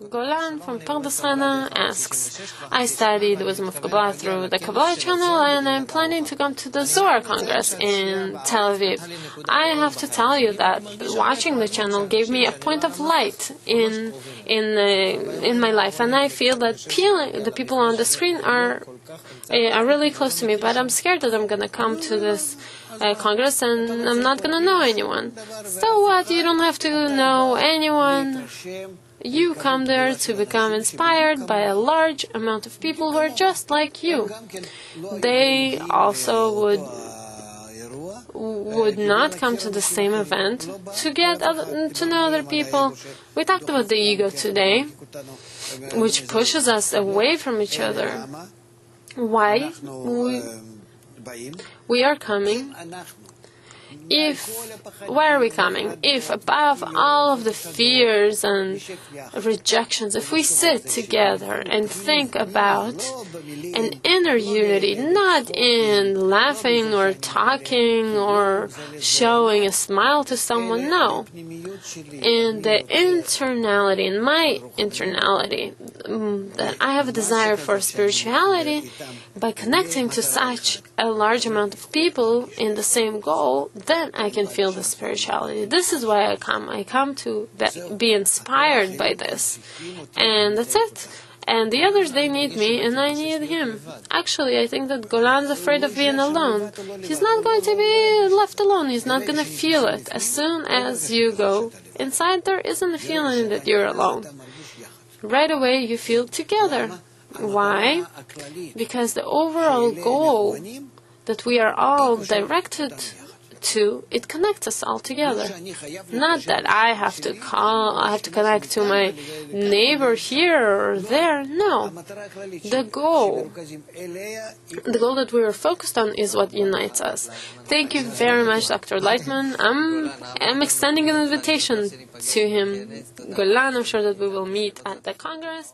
Golan from Pardesana asks, I studied the wisdom of Kabbalah through the Kabbalah channel, and I'm planning to come to the Zohar Congress in Tel Aviv. I have to tell you that watching the channel gave me a point of light in my life, and I feel that the people on the screen are really close to me, but I'm scared that I'm going to come to this Congress and I'm not going to know anyone. So what? You don't have to know anyone. You come there to become inspired by a large amount of people who are just like you. They also would not come to the same event to get to know other people. We talked about the ego today, which pushes us away from each other. Why? We are coming. Why are we coming? If above all of the fears and rejections, if we sit together and think about an inner unity, not in laughing or talking or showing a smile to someone, no. In the internality, in my internality, that I have a desire for spirituality, by connecting to such a large amount of people in the same goal, then I can feel the spirituality. This is why I come. I come to be inspired by this. And that's it. And the others, they need me, and I need him. Actually, I think that Golan's afraid of being alone. He's not going to be left alone. He's not going to feel it. As soon as you go inside, there isn't a feeling that you're alone. Right away, you feel together. Why? Because the overall goal that we are all directed to, it connects us all together. Not that I have to connect to my neighbor here or there. No. The goal that we are focused on is what unites us. Thank you very much, Dr. Lightman. I'm extending an invitation to him. Golan, I'm sure that we will meet at the Congress.